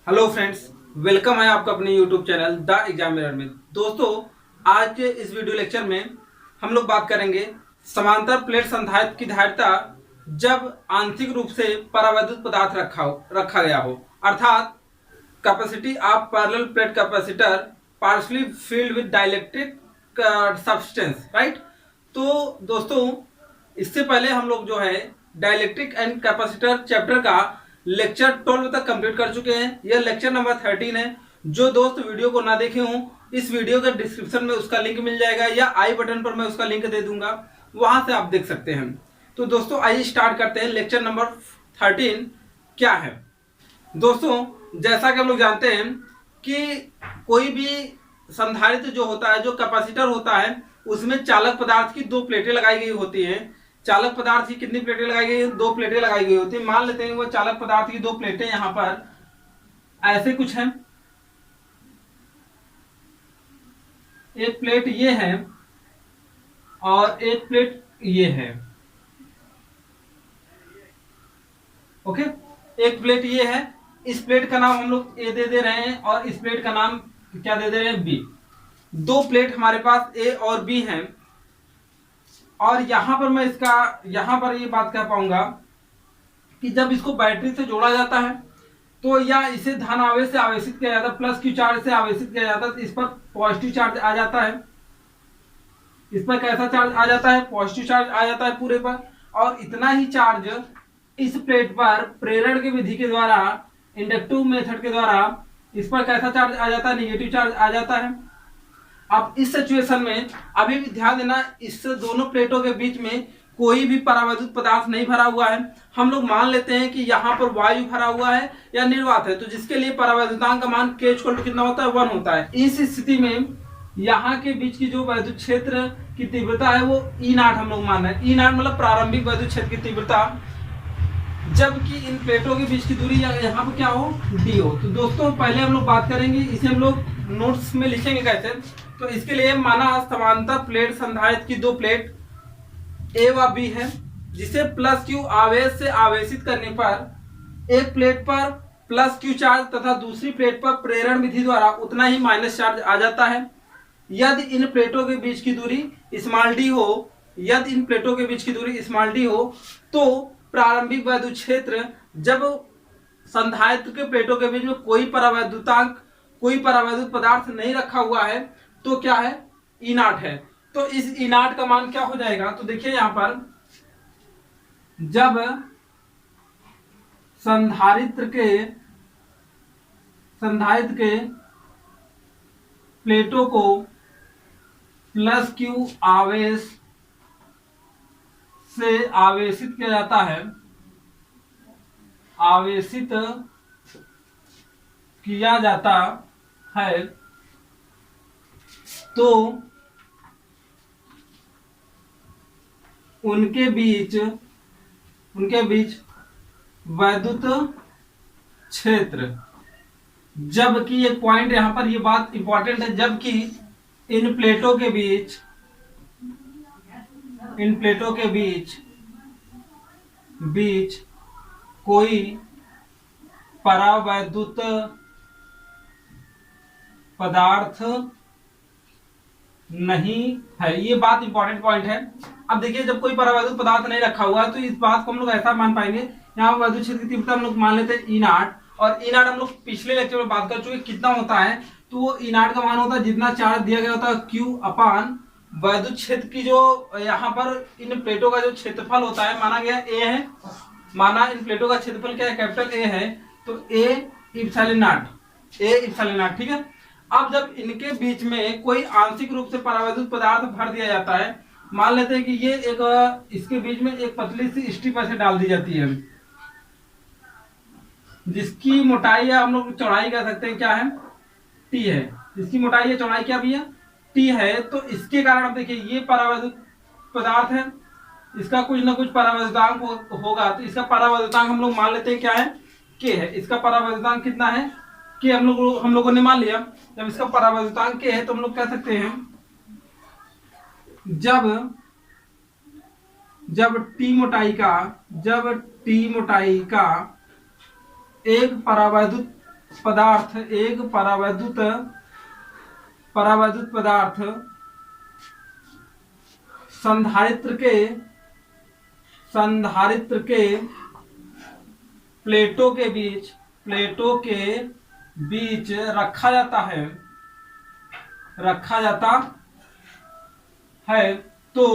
Hello friends, welcome है आपका अपने YouTube channel the exam mirror में। दोस्तों, आज के इस वीडियो लेक्चर में हम लोग बात करेंगे समांतर प्लेट संधारित्र की धारिता जब आंशिक रूप से परावैद्युत पदार्थ रखा गया हो, अर्थात capacity of parallel plate capacitor partially field with dielectric substance, right. तो दोस्तों, इससे पहले हम लोग जो है डाइलेक्ट्रिक एंड कैपेसिटर चैप्टर का लेक्चर 12 तक कंप्लीट कर चुके हैं। यह लेक्चर नंबर 13 है। जो दोस्त वीडियो को ना देखे हों, इस वीडियो के डिस्क्रिप्शन में उसका लिंक मिल जाएगा या आई बटन पर मैं उसका लिंक दे दूंगा, वहां से आप देख सकते हैं। तो दोस्तों, आइए स्टार्ट करते हैं। लेक्चर नंबर 13 क्या है। दोस्तों, जैसा कि हम लोग जानते हैं कि कोई भी संधारित्र जो होता है, जो कैपेसिटर होता है, उसमें चालक पदार्थ की दो प्लेटें लगाई गई होती हैं। चालक पदार्थ की कितनी प्लेटें लगाई गई हैं? दो प्लेटें लगाई गई होती हैं। मान लेते हैं वो चालक पदार्थ की दो प्लेटें यहां पर ऐसे कुछ हैं। एक प्लेट ये है और एक प्लेट ये है। ओके, एक प्लेट ये है। इस प्लेट का नाम हम लोग ए दे रहे हैं और इस प्लेट का नाम क्या दे रहे हैं? बी। दो प्लेट हमारे पास ए और बी हैं। और यहां पर मैं यहां पर ये बात कह पाऊंगा कि जब इसको बैटरी से जोड़ा जाता है तो या इसे धन आवेश से आवेशित किया जाता है, प्लस क्यू चार्ज से आवेशित किया जाता है, तो इस पर पॉजिटिव चार्ज आ जाता है। इस पर कैसा चार्ज आ जाता है? पॉजिटिव चार्ज आ जाता है पूरे पर। और इतना ही चार्ज इस प्लेट पर प्रेरण की विधि के द्वारा, इंडक्टिव मेथड के द्वारा, इस पर कैसा चार्ज आ जाता है? निगेटिव चार्ज आ जाता है। अब इस सिचुएशन में अभी भी ध्यान देना, इस दोनों प्लेटों के बीच में कोई भी परावैद्युत पदार्थ नहीं भरा हुआ है। हम लोग मान लेते हैं कि यहाँ पर वायु भरा हुआ है या निर्वात है, तो जिसके लिए परावैद्युतांक का मान K = कितना होता है? 1 होता है। इस स्थिति में यहाँ के बीच की जो वैद्युत क्षेत्र की तीव्रता है वो E0 हम लोग मान रहे हैं। E0 मतलब प्रारंभिक वैद्युत क्षेत्र की तीव्रता, जबकि इन प्लेटों के बीच की दूरी यहाँ पर क्या हो? D हो। तो दोस्तों, पहले हम लोग बात करेंगे, इसे हम लोग नोट्स में लिखेंगे कैसे। तो इसके लिए माना समांतर प्लेट संधारित्र की दो प्लेट ए व बी है, जिसे प्लस क्यू आवेश से आवेशित करने पर एक प्लेट पर प्लस क्यू चार्ज तथा दूसरी प्लेट पर प्रेरण विधि द्वारा उतना ही माइनस चार्ज आ जाता है। यदि इन प्लेटों के बीच की दूरी स्मॉल डी हो, यदि इन प्लेटों के बीच की दूरी स्मॉल डी हो, तो प्रारंभिक वैद्युत क्षेत्र, जब संधारित्र के प्लेटों के बीच में कोई परावैद्युत पदार्थ नहीं रखा हुआ है, तो क्या है? E0 है। तो इस E0 का मान क्या हो जाएगा? तो देखिए यहां पर, जब संधारित्र के प्लेटों को प्लस क्यू आवेश से आवेशित किया जाता है, आवेशित किया जाता है, तो उनके बीच वैद्युत क्षेत्र, जबकि एक पॉइंट यहां पर, ये बात इंपॉर्टेंट है, जबकि इन प्लेटों के बीच कोई परावैद्युत पदार्थ नहीं है। ये बात इंपॉर्टेंट पॉइंट है। अब देखिए, जब कोई परावैद्युत पदार्थ नहीं रखा हुआ है तो इस बात को हम लोग ऐसा मान पाएंगे, यहाँ वैद्युत क्षेत्र की तीव्रता हम लोग मान लेते हैं E0, और E0 हम लोग पिछले लेक्चर में बात कर चुके कितना होता है। तो वो E0 का मान होता है जितना चार्ज दिया गया होता है Q अपान वैद्युत क्षेत्र की, जो यहाँ पर इन प्लेटों का जो क्षेत्रफल होता है, माना गया A है, माना इन प्लेटों का क्षेत्रफल क्या है? कैपिटल A है, तो A इप्सिलॉन नॉट, ठीक है। अब जब इनके बीच में कोई आंशिक रूप से परावैद्युत पदार्थ भर दिया जाता है, मान लेते हैं कि ये इसके बीच में एक पतली सी स्ट्रिप ऐसे डाल दी जाती है, जिसकी मोटाई या हम लोग चौड़ाई कह सकते हैं क्या है? T है। इसकी मोटाई या चौड़ाई क्या भी है? T है। तो इसके कारण अब देखिए, ये परावैद्युत पदार्थ है, इसका कुछ ना कुछ परावैद्युतांक होगा, तो इसका परावैद्युतांक हम लोग मान लेते हैं क्या है? K है। इसका परावैद्युतांक कितना है? K हम लोगों ने मान लिया। जब इसका परावैद्युतांक K है तो हम लोग कह सकते हैं, जब T मोटाई का एक परावैद्युत पदार्थ, एक परावैद्युत पदार्थ संधारित्र के प्लेटों के बीच रखा जाता है तो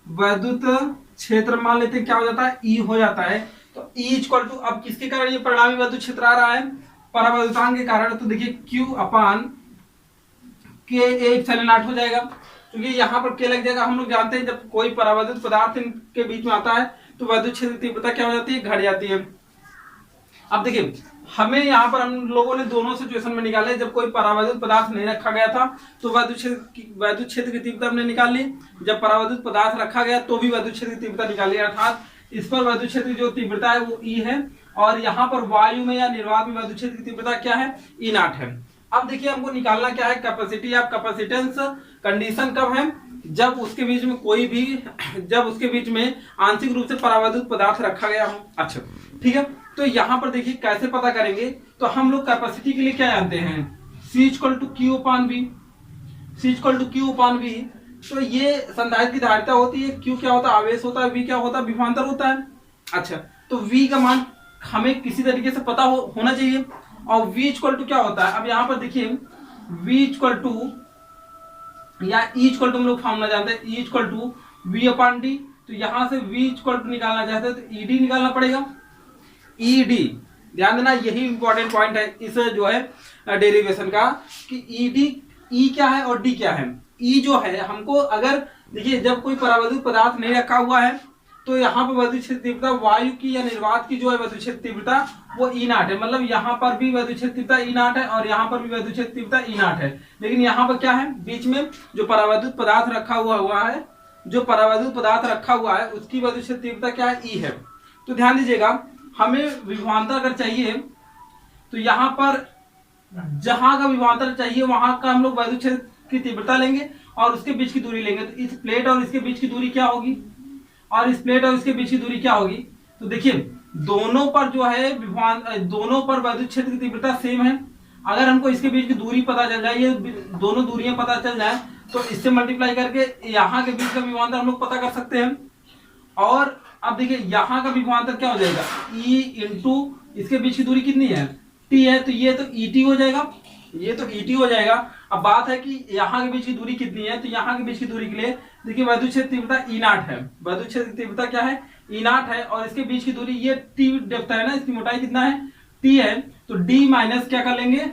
वैद्युत क्षेत्र मान लेते हैं क्या हो जाता है, ई हो जाता है। तो ई इक्वल टू, अब किसके कारण ये परिणामी वैद्युत क्षेत्र आ रहा है, परावैद्युतांक के कारण। तो देखिए Q अपान के एप्सिलॉन नॉट हो जाएगा, क्योंकि यहाँ पर के लग जाएगा। हम लोग जानते हैं जब कोई परावैद्युत पदार्थ के बीच में आता है तो वैद्युत क्षेत्र की तीव्रता क्या हो जाती है, घट जाती है। अब देखिए हमें यहाँ पर हम लोगों ने दोनों सिचुएशन में निकाले। जब कोई परावैद्युत पदार्थ नहीं रखा गया था तो वैद्युत क्षेत्र की तीव्रता हमने निकाल ली। जब परावैद्युत पदार्थ रखा गया तो भी वैद्युत क्षेत्र की तीव्रता निकाली, अर्थात इस पर वैद्युत क्षेत्र की जो तीव्रता है वो ई है, और यहाँ पर वायु में या निर्वात में वैद्युत क्षेत्र की तीव्रता क्या है, ई नॉट है। अब देखिए हमको निकालना क्या है, कैपेसिटी ऑफ कैपेसिटेंस। कंडीशन कब है, जब उसके बीच में आंशिक रूप से परावैद्युत पदार्थ रखा गया हो। अच्छा ठीक है, तो यहाँ पर देखिए कैसे पता करेंगे। तो हम लोग कैपेसिटी के लिए क्या जानते हैं, C equal to Q upon V। तो ये संधारित्र की धारिता होती है, Q क्या होता है, आवेश होता है, V क्या होता है, विभवांतर होता है। अच्छा, तो V का मान हमें किसी तरीके से पता होना चाहिए। और V इक्वल टू क्या होता है, अब यहाँ पर देखिए V इक्वल टू या E इक्वल टू हम लोग फॉर्मूला जानते हैं, E equal to V upon D। तो यहाँ से V इक्वल टू निकालना चाहते हैं तो ED निकालना पड़ेगा, ED। ध्यान देना, यही इंपॉर्टेंट पॉइंट है इस जो है डेरिवेशन का, कि E क्या है और D क्या है। E जो है हमको, अगर देखिए जब कोई परावैद्युत पदार्थ नहीं रखा हुआ है तो यहाँ पर वैद्युत क्षेत्र तीव्रता वायु की या निर्वात की जो है वैद्युत क्षेत्र तीव्रता वो ई नॉट है। मतलब यहाँ पर भी वैद्युत क्षेत्र तीव्रता ई नॉट है और यहाँ पर भी वैद्युत क्षेत्र तीव्रता ई नॉट है। लेकिन यहाँ पर क्या है, बीच में जो परावैद्युत पदार्थ रखा हुआ है उसकी वैद्युत क्षेत्र तीव्रता क्या है, ई है। तो ध्यान दीजिएगा, हमें विभवांतर अगर चाहिए तो यहाँ पर जहां का विभवांतर चाहिए वहां का हम लोग वैद्युत क्षेत्र की तीव्रता लेंगे और उसके बीच की दूरी लेंगे। तो इस प्लेट और इसके बीच की दूरी क्या होगी, और इस प्लेट और इसके बीच की दूरी क्या होगी। तो देखिए दोनों पर जो है दोनों पर वैद्युत क्षेत्र की तीव्रता सेम है। अगर हमको इसके बीच की दूरी पता चल जाए, ये दोनों दूरियां पता चल जाए, तो इससे मल्टीप्लाई करके यहाँ के बीच का विभवांतर हम लोग पता कर सकते हैं। और अब देखिए यहाँ का विभवांतर क्या हो जाएगा, E इंटू इसके बीच की दूरी कितनी है, T है, तो ये तो ET हो जाएगा, ये तो ET हो जाएगा। अब बात है कि यहाँ के बीच की दूरी कितनी है, तो यहाँ के बीच की दूरी के लिए देखिए वैद्युत क्षेत्र तीव्रता E नॉट है, वैद्युत क्षेत्र तीव्रता क्या है, E नॉट है, और इसके बीच की दूरी ये T डेप्थ है ना, इसकी मोटाई कितना है, T है। तो D माइनस क्या कर लेंगे,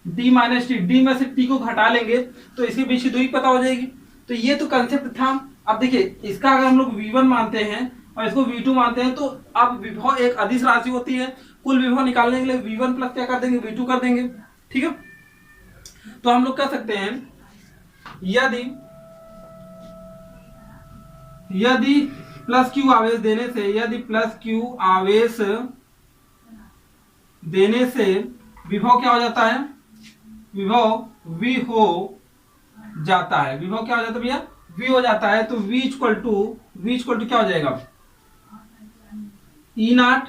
D माइनस T, D में से T को घटा लेंगे तो इसके बीच की दूरी पता हो जाएगी। तो ये तो कंसेप्ट था। अब देखिए इसका अगर हम लोग V1 मानते हैं और इसको V2 मानते हैं, तो अब विभव एक अदिश राशि होती है, कुल विभव निकालने के लिए V1 प्लस क्या कर देंगे, V2 कर देंगे। ठीक है, तो हम लोग कह सकते हैं यदि प्लस Q आवेश देने से विभव क्या हो जाता है, विभव V हो जाता है, विभव क्या हो जाता है भैया, V हो जाता है। तो V इक्वल टू क्या हो जाएगा, E not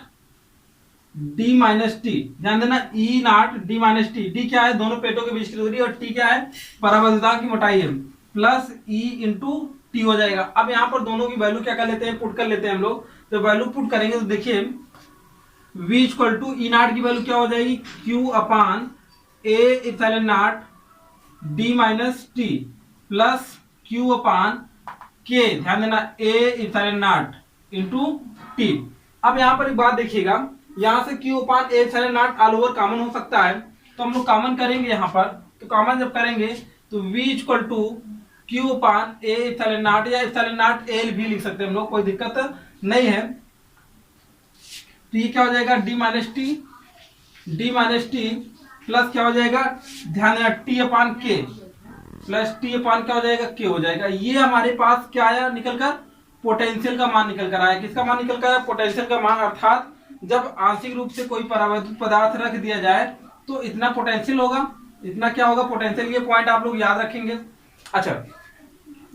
D minus T. ध्यान देना, E not D minus T, D क्या है, दोनों प्लेटों के बीच की दूरी, और T क्या है, परावैद्युतांक की मोटाई है, प्लस E इंटू टी हो जाएगा। अब यहाँ पर दोनों की वैल्यू क्या कर लेते हैं, पुट कर लेते हैं हम लोग। तो वैल्यू पुट करेंगे तो देखिए V equal to E naught की वैल्यू क्या हो जाएगी, Q upon A epsilon naught D minus T plus Q upon K, ध्यान देना A epsilon naught into T। अब यहाँ पर एक बात देखिएगा, यहाँ से Q upon A epsilon not all over common हो सकता है, तो हम लोग कॉमन करेंगे यहाँ पर। तो कॉमन जब करेंगे तो V equal to Q upon A epsilon naught, या इप्सिलॉन नॉट L भी लिख सकते हैं हम लोग, कोई दिक्कत नहीं है। तो ये क्या हो जाएगा, D माइनस टी प्लस क्या हो जाएगा, ध्यान देना T अपान K प्लस T अपान क्या हो जाएगा, K हो जाएगा। ये हमारे पास क्या आया निकल कर, पोटेंशियल का मान निकल कर आया। किसका मान निकल कर आया, पोटेंशियल का मान। अर्थात जब आंशिक रूप से कोई परावैद्युत पदार्थ रख दिया जाए तो इतना पोटेंशियल होगा, इतना क्या होगा पोटेंशियल। ये पॉइंट आप लोग याद रखेंगे। अच्छा,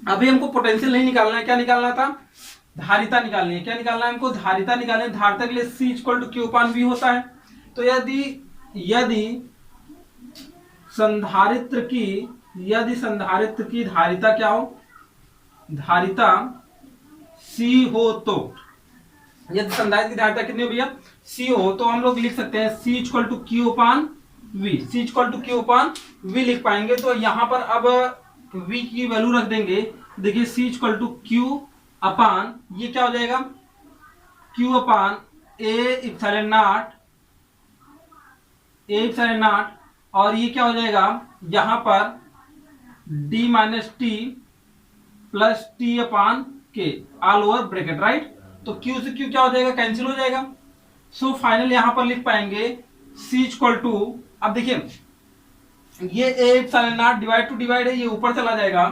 अभी हमको पोटेंशियल नहीं निकालना है, क्या निकालना था, धारिता निकालनी है। क्या निकालना है हमको? धारिता निकालनी है। धारिता के लिए C equal to Q upon V होता है। तो यदि संधारित्र की धारिता क्या हो? धारिता C हो तो, यदि संधारित्र की धारिता कितनी हो भैया? C हो, तो हम लोग लिख सकते हैं C equal to Q upon V। C equal to Q upon V लिख पाएंगे। तो यहाँ पर अब V की वैल्यू रख देंगे। देखिए C equal to Q upon, ये क्या हो जाएगा? Q upon A epsilon naught, और ये क्या हो जाएगा यहाँ पर D minus T plus T upon K all over bracket, right. तो Q से Q क्या हो जाएगा? कैंसिल हो जाएगा। सो फाइनल यहाँ पर लिख पाएंगे C इक्वल टू, अब देखिए ये A epsilon naught divide to divide है, ये ऊपर चला जाएगा।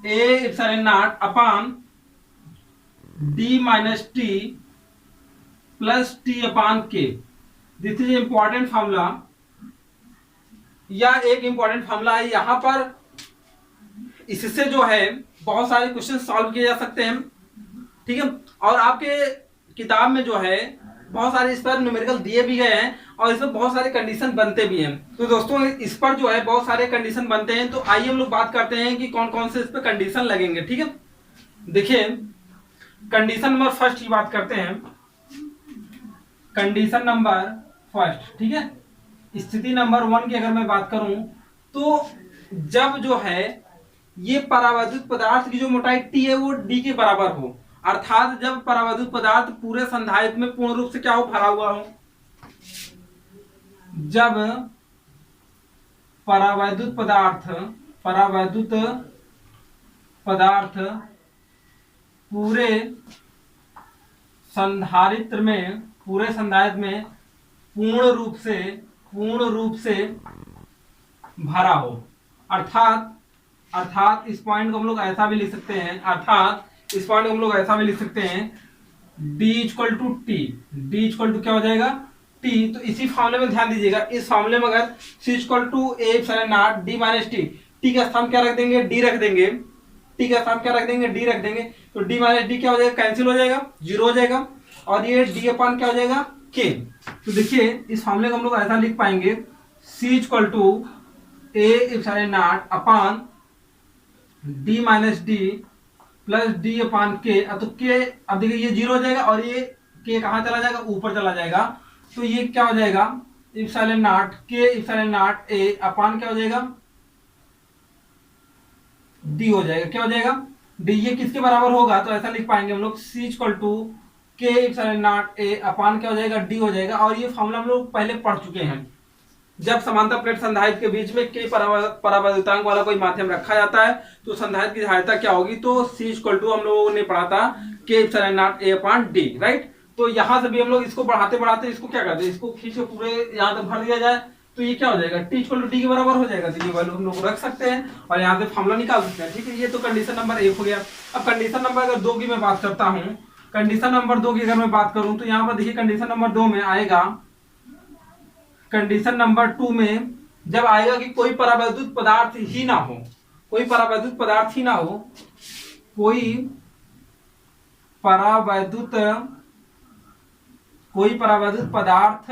A epsilon naught upon D minus T plus T upon K. This is important formula, या एक इंपॉर्टेंट फॉर्मूला है यहाँ पर। इससे जो है बहुत सारे क्वेश्चन सॉल्व किए जा सकते हैं, ठीक है। और आपके किताब में जो है बहुत सारे इस पर न्यूमेरिकल दिए भी गए हैं, और इसमें बहुत सारे कंडीशन बनते भी हैं। तो दोस्तों इस पर जो है बहुत सारे कंडीशन बनते हैं। तो आइए हम लोग बात करते हैं कि कौन कौन से इस पर कंडीशन लगेंगे, ठीक है। देखिए कंडीशन नंबर फर्स्ट की बात करते हैं। कंडीशन नंबर फर्स्ट, ठीक है। स्थिति नंबर 1 की अगर मैं बात करूं, तो जब जो है ये परावैद्युत पदार्थ की जो मोटाई T है वो D के बराबर हो, अर्थात जब परावैद्युत पदार्थ पूरे संधारित्र में पूर्ण रूप से क्या हो? भरा हुआ हो। जब परावैद्युत पदार्थ पूरे संधारित्र में पूर्ण रूप से भरा हो, अर्थात इस पॉइंट को हम लोग ऐसा भी लिख सकते हैं, D equal to t. D equal to क्या हो जाएगा? T। तो इसी फॉर्मूले में ध्यान दीजिएगा, इस फॉर्मूले में अगर C equal to A epsilon naught D minus t, T का स्थान क्या रख देंगे? D रख देंगे। D रख देंगे। तो D माइनस डी क्या हो जाएगा? कैंसिल हो जाएगा, 0 हो जाएगा। और ये D अपान क्या हो जाएगा? K। तो देखिए इस फॉर्मूले को हम लोग ऐसा लिख पाएंगे, C equal to A epsilon naught upon D minus d plus D upon K। तो K, अब देखिए ये 0 हो जाएगा, और ये K कहाँ चला जाएगा? ऊपर चला जाएगा। तो ये क्या हो जाएगा? Epsilon not K epsilon naught A upon क्या हो जाएगा? D हो जाएगा। क्या हो जाएगा? D। ये किसके बराबर होगा? तो ऐसा लिख पाएंगे हम लोग, C equal to K epsilon naught A upon क्या हो जाएगा? D हो जाएगा। और ये फॉर्मूला हम लोग पहले पढ़ चुके हैं। जब समांतर प्लेट संधारित्र के बीच में K परावैद्युतांक वाला कोई माध्यम रखा जाता है, तो संधारित्र की धारिता क्या होगी? तो C इक्वल टू हम लोगों ने पढ़ा था K epsilon naught A upon D, right. तो यहां से भी हम लोग इसको बढ़ाते इसको क्या करते हैं? इसको खींच के पूरे यहाँ तक भर दिया जाए, तो ये क्या हो जाएगा? T इक्वल टू D के बराबर हो जाएगा। तो ये वैल्यू हम लोग रख सकते हैं और यहाँ से फॉर्मूला निकाल सकते हैं, ठीक है। ये तो कंडीशन नंबर 1 हो गया। अब कंडीशन नंबर अगर 2 की मैं बात करता हूँ, कंडीशन नंबर 2 की अगर मैं बात करूँ, तो यहाँ पर देखिए कंडीशन नंबर 2 में आएगा, कंडीशन नंबर 2 में जब आएगा कि कोई परावैद्युत पदार्थ ही ना हो, कोई परावैद्युत पदार्थ ही ना हो, कोई परावैद्युत पदार्थ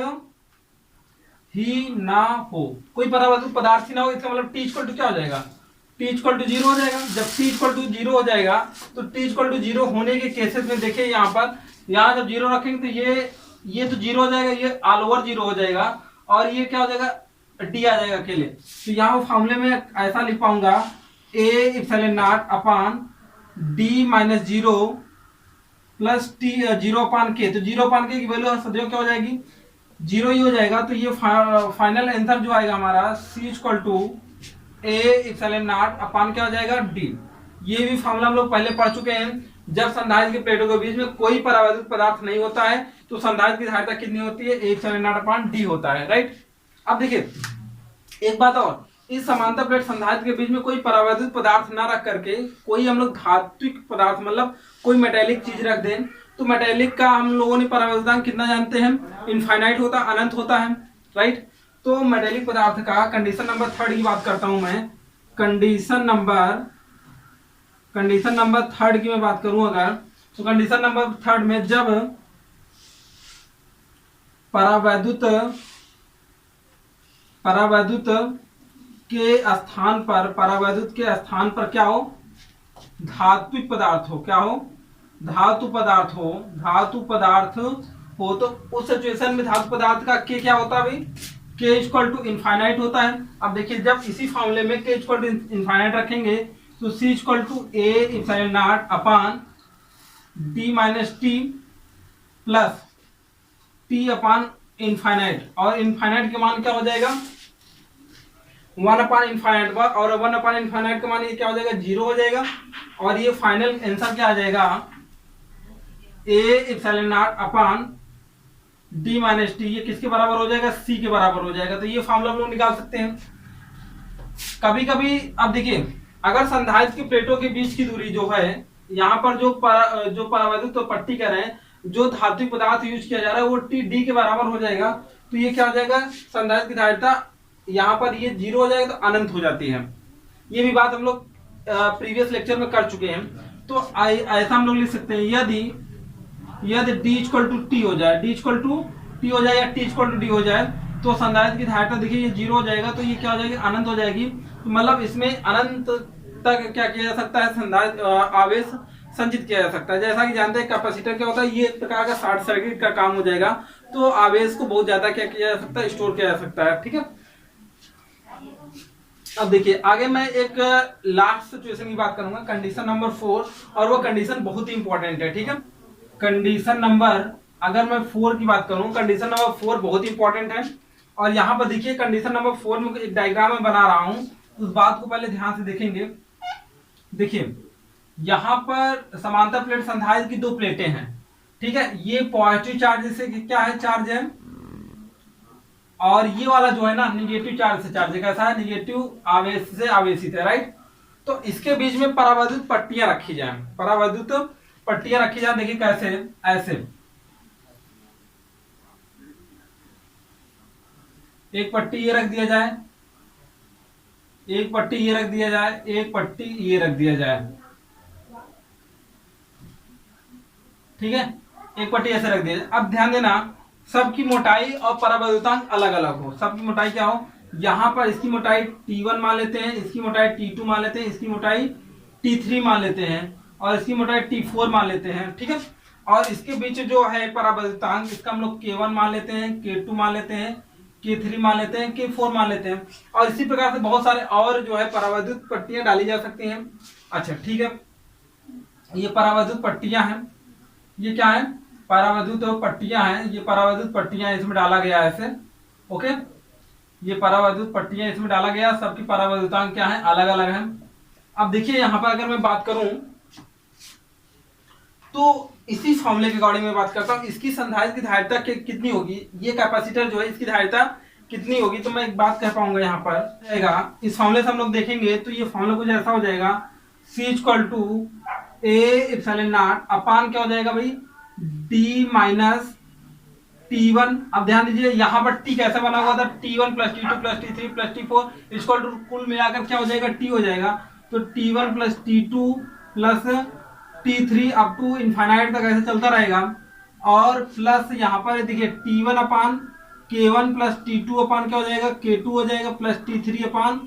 ही ना हो, कोई परावैद्युत पदार्थ ही ना हो, इसका मतलब T इक्वल टू क्या हो जाएगा? T इक्वल टू 0 हो जाएगा। जब T इक्वल टू 0 हो जाएगा, तो T इक्वल टू 0 होने के केसेस में देखिए यहाँ पर, यहाँ जब 0 रखेंगे तो ये तो 0 हो जाएगा, ये ऑल ओवर 0 हो जाएगा, और ये क्या हो जाएगा? D आ जाएगा अकेले। तो यहाँ फॉर्मूले में ऐसा लिख पाऊंगा, A epsilon naught upon D minus 0 plus T 0 upon K। तो 0 अपान K की वैल्यू सदैव क्या हो जाएगी? 0 ही हो जाएगा। तो ये फाइनल आंसर जो आएगा हमारा, C equal to A epsilon naught upon क्या हो जाएगा? D। ये भी फॉर्मूला हम लोग पहले पढ़ चुके हैं। जब संधारित्र की प्लेटों के बीच में कोई परावैद्युत पदार्थ नहीं होता है, तो संधारित्र की धारिता कितनी होती है? A epsilon naught upon D होता है, राइट। अब देखिए एक बात और, इस समांतर प्लेट संधारित्र के बीच में कोई परावैद्युत पदार्थ ना रख करके कोई हम लोग धात्विक पदार्थ, मतलब कोई मेटेलिक चीज रख दें, तो मेटेलिक का हम लोगों ने परावैद्युतांक कितना जानते हैं? इनफाइनाइट होता है, अनंत होता है, राइट। तो मेटेलिक पदार्थ का कंडीशन नंबर 3 की बात करता हूं मैं। कंडीशन नंबर 3 की मैं बात करूं अगर, तो कंडीशन नंबर थर्ड में जब परावैद्युत के स्थान पर क्या हो, धात्विक पदार्थ हो, क्या हो, धातु पदार्थ हो, तो उस सिचुएशन में धातु पदार्थ का के क्या होता है भाई, के इक्वल टू इनफाइनाइट होता है। अब देखिए जब इसी फॉर्मूले में के इक्वल टू इनफाइनाइट रखेंगे तो C equal to A epsilon naught upon D minus T plus T upon infinite, और इनफाइनाइट के मान क्या हो जाएगा 1 अपॉन इनफाइनाइट, और 1 अपॉन इनफाइनाइट का मान ये क्या हो जाएगा 0 हो जाएगा, और ये फाइनल आंसर क्या आ जाएगा ए epsilon naught upon D minus T, ये किसके बराबर हो जाएगा, सी के बराबर हो जाएगा। तो ये फॉर्मूला हम लोग निकाल सकते हैं। कभी कभी अब देखिए अगर संधारित्र की प्लेटों के बीच की दूरी जो है, यहाँ पर जो परावैद्युत तो पट्टी कर रहे हैं, जो धात्विक पदार्थ यूज किया जा रहा है वो टी डी के बराबर हो जाएगा, तो ये क्या हो जाएगा, संधारित्र की धारिता यहाँ पर ये 0 हो जाएगा तो अनंत हो जाती है। ये भी बात हम लोग प्रीवियस लेक्चर में कर चुके हैं। तो ऐसा हम लोग लिख सकते हैं, यदि डी इक्वल टू टी हो जाए, डी इक्वल टू टी हो जाए या टी इक्वल टू डी हो जाए, तो संधारित्र की धारिता देखिए ये 0 हो जाएगा, तो ये क्या हो जाएगी, अनंत हो जाएगी। तो मतलब इसमें अनंत तक क्या किया जा सकता है, संधारित्र आवेश संचित किया जा सकता है। जैसा कि जानते हैं कैपेसिटर क्या होता है, ये एक प्रकार का शॉर्ट सर्किट का काम हो जाएगा, तो आवेश को बहुत ज्यादा क्या किया जा सकता है, स्टोर किया जा सकता है। ठीक है, अब देखिए आगे मैं एक लास्ट सिचुएशन की बात करूंगा, कंडीशन नंबर 4, और वो कंडीशन बहुत ही इंपॉर्टेंट है। ठीक है, कंडीशन नंबर अगर मैं 4 की बात करूं, कंडीशन नंबर 4 बहुत ही इंपॉर्टेंट है। और यहाँ पर देखिए कंडीशन नंबर 4 में एक डायग्राम में बना रहा हूं, उस बात को पहले ध्यान से देखेंगे। देखिए यहाँ पर समांतर प्लेट संधारित्र की 2 प्लेटें हैं। ठीक है, ये पॉजिटिव चार्ज से क्या है, चार्ज है, और ये वाला जो है ना निगेटिव चार्ज से चार्ज है। कैसा है, निगेटिव आवेश से आवेशित है, राइट। तो इसके बीच में परावैद्युत पट्टियां रखी जाए, परावैद्युत पट्टियां रखी जाए। देखिए कैसे, ऐसे एक पट्टी ये रख दिया जाए, एक पट्टी ये रख दिया जाए, एक पट्टी ये रख दिया जाए। ठीक है, एक पट्टी ऐसे रख दिया जाए। अब ध्यान देना सबकी मोटाई और परावैद्युतांक अलग अलग हो। सबकी मोटाई क्या हो, यहाँ पर इसकी मोटाई T1 मान लेते हैं, इसकी मोटाई T2 मान लेते हैं, इसकी मोटाई T3 मान लेते हैं, और इसकी मोटाई T4 मान लेते हैं। ठीक है, और इसके बीच जो है परावैद्युतांक, इसका हम लोग K1 मान लेते हैं, K2 मान लेते हैं, K3 मान लेते हैं, K4 मान लेते हैं, और इसी प्रकार से बहुत सारे और जो है परावैद्युत पट्टियां डाली जा सकती हैं। अच्छा ठीक है, ये परावैद्युत पट्टियां हैं, ये क्या है, परावैद्युत पट्टियां हैं, ये परावैद्युत पट्टियां इसमें डाला गया है ऐसे। ओके, ये परावैद्युत पट्टियां इसमें डाला गया, सबकी परावैद्युतांक क्या है, अलग अलग है। अब देखिए यहाँ पर अगर मैं बात करूं तो इसी फॉर्मूले के अकॉर्डिंग मैं बात करता हूँ, इसकी संधारित्र की धारिता कितनी होगी, ये कैपेसिटर जो है इसकी धारिता कितनी होगी, तो मैं एक बात कह पाऊंगा यहाँ पर जाएगा। इस फॉर्मूले से हम लोग देखेंगे तो ये फॉर्मूला कुछ ऐसा हो जाएगा, C equal to A epsilon naught upon क्या हो जाएगा भाई, D माइनस T1। अब ध्यान दीजिए यहाँ पर T कैसे बना हुआ था, T1 plus T2 plus T3 plus T4 equal to कुल मिलाकर क्या हो जाएगा, T हो जाएगा। तो T1 plus T2 plus T3 up to infinite तक ऐसे चलता रहेगा, और प्लस यहाँ पर देखिए T1 upon K1 plus T2 अपान क्या हो जाएगा, K2 हो जाएगा, प्लस T3 अपान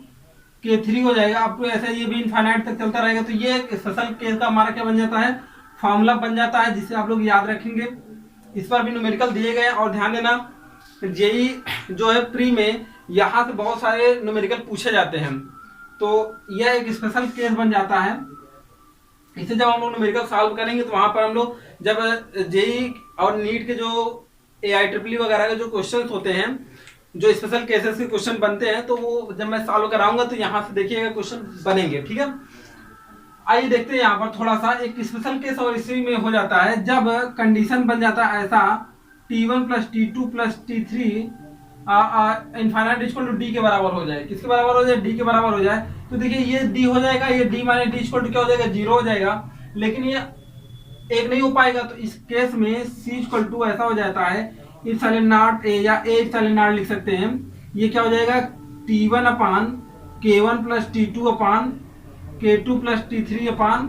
K3 हो जाएगा, अप टू ऐसे ये भी इनफाइनाइट तक चलता रहेगा। तो ये स्पेशल केस का हमारा क्या बन जाता है, फॉर्मूला बन जाता है, जिसे आप लोग याद रखेंगे। इस पर भी न्यूमेरिकल दिए गए हैं, और ध्यान देना जेई जो है प्री में यहाँ से बहुत सारे न्यूमेरिकल पूछे जाते हैं, तो यह एक स्पेशल केस बन जाता है। इसे जब हम लोग न्यूमेरिकल सॉल्व करेंगे तो वहां पर हम लोग जब जेई और नीट के जो AIEEE वगैरह के जो क्वेश्चन होते हैं, जो स्पेशल केसेस के क्वेश्चन बनते हैं, तो वो जब मैं सॉल्व कराऊंगा तो यहाँ से देखिएगा क्वेश्चन बनेंगे। ठीक है, आइए देखते हैं यहाँ पर थोड़ा सा एक स्पेशल केस और इसी में हो जाता है, जब कंडीशन बन जाता है ऐसा T1 plus T2 plus T3 infinite equal to D के बराबर हो जाए। किसके बराबर हो जाए, D के बराबर हो जाए। तो देखिए ये D हो जाएगा, ये D minus D equal to क्या हो जाएगा, 0 हो जाएगा। लेकिन ये एक नहीं हो पाएगा, तो इस केस में C इक्वल टू ऐसा हो जाता है इप्सिलॉन नॉट A या A इप्सिलॉन नॉट लिख सकते हैं। ये क्या हो जाएगा, T1 upon K1 plus T2 upon K2 plus T3 upon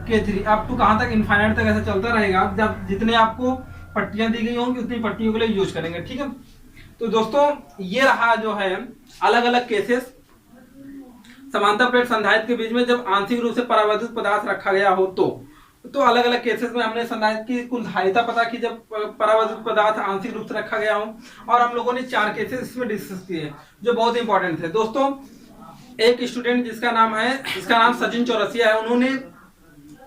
K3 up to कहाँ तक, इनफाइनाइट तक ऐसा चलता रहेगा। जब जितने आपको पट्टियां दी गई होंगी उतनी पट्टियों के लिए यूज करेंगे, ठीक है। तो दोस्तों ये रहा जो है अलग अलग केसेस समांतर प्लेट संधारित्र के बीच में जब आंशिक रूप से परावर्तित पदार्थ रखा गया हो तो अलग अलग केसेस में हमने संधारित्र की कुल धारिता पता की जब परावर्तित पदार्थ आंशिक रूप से रखा गया हो, और हम लोगों ने 4 केसेस इसमें डिस्कस किए जो बहुत इंपॉर्टेंट थे। दोस्तों एक स्टूडेंट जिसका नाम सचिन चौरसिया है, उन्होंने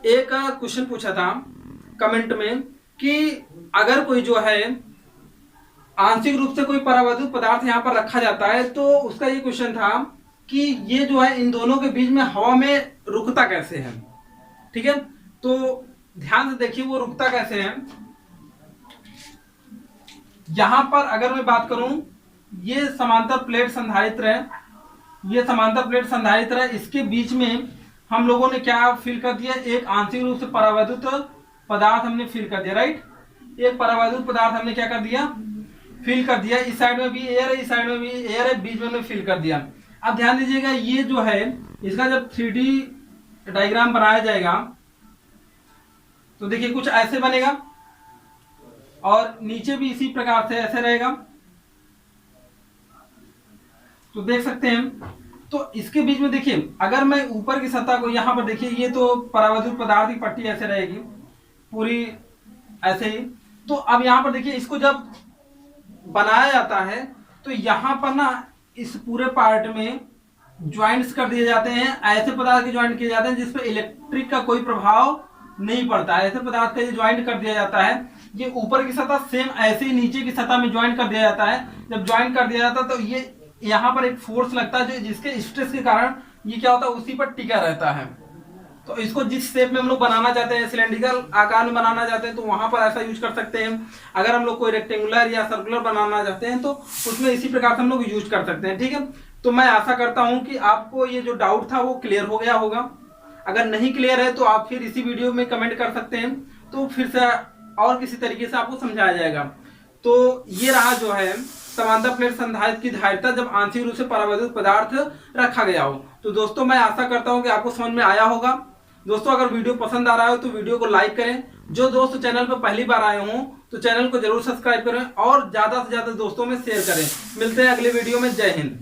एक क्वेश्चन पूछा था कमेंट में कि अगर कोई जो है आंशिक रूप से कोई परावर्तित पदार्थ यहाँ पर रखा जाता है तो उसका ये क्वेश्चन था कि ये जो है इन दोनों के बीच में हवा में रुकता कैसे है, ठीक है। तो ध्यान से देखिए वो रुकता कैसे है। यहां पर अगर मैं बात करूं, ये समांतर प्लेट संधारित्र है, ये समांतर प्लेट संधारित्र है, इसके बीच में हम लोगों ने क्या फिल कर दिया, एक आंशिक रूप से परावर्तित पदार्थ हमने फिल कर दिया, राइट। एक परावर्तित पदार्थ हमने क्या कर दिया, फिल कर दिया। इस साइड में भी एयर है, इस साइड में भी एयर है, बीच में हमने फिल कर दिया। अब ध्यान दीजिएगा ये जो है इसका जब 3D डायग्राम बनाया जाएगा तो देखिए कुछ ऐसे बनेगा और नीचे भी इसी प्रकार से ऐसे रहेगा, तो देख सकते हैं। तो इसके बीच में देखिए अगर मैं ऊपर की सतह को यहां पर देखिए, ये तो परावर्तित पदार्थ की पट्टी ऐसे रहेगी पूरी ऐसे ही। तो अब यहां पर देखिए इसको जब बनाया जाता है तो यहां पर ना इस पूरे पार्ट में ज्वाइंट्स कर दिए जाते हैं, ऐसे पदार्थ के ज्वाइंट किए जाते हैं जिसपे इलेक्ट्रिक का कोई प्रभाव नहीं पड़ता है। ऐसे पदार्थ का ये ज्वाइंट कर दिया जाता है। ये ऊपर की सतह सेम ऐसे ही नीचे की सतह में ज्वाइंट कर दिया जाता है। जब ज्वाइंट कर दिया जाता है तो ये यहाँ पर एक फोर्स लगता है जो जिसके स्ट्रेस के कारण ये क्या होता है उसी पर टिका रहता है। तो इसको जिस शेप में हम लोग बनाना चाहते हैं, सिलेंड्रिकल आकार में बनाना चाहते हैं तो वहां पर ऐसा यूज कर सकते हैं। अगर हम लोग कोई रेक्टेंगुलर या सर्कुलर बनाना चाहते हैं तो उसमें इसी प्रकार से हम लोग यूज कर सकते हैं, ठीक है। तो मैं आशा करता हूं कि आपको ये जो डाउट था वो क्लियर हो गया होगा। अगर नहीं क्लियर है तो आप फिर इसी वीडियो में कमेंट कर सकते हैं, तो फिर से और किसी तरीके से आपको समझाया जाएगा। तो ये रहा जो है समांतर प्लेट संधारित्र की धारिता जब आंशिक रूप से परावर्तित पदार्थ रखा गया हो। तो दोस्तों मैं आशा करता हूं कि आपको समझ में आया होगा। दोस्तों अगर वीडियो पसंद आ रहा हो तो वीडियो को लाइक करें। जो दोस्त चैनल पर पहली बार आए हों तो चैनल को जरूर सब्सक्राइब करें और ज्यादा से ज्यादा दोस्तों में शेयर करें। मिलते हैं अगले वीडियो में। जय हिंद।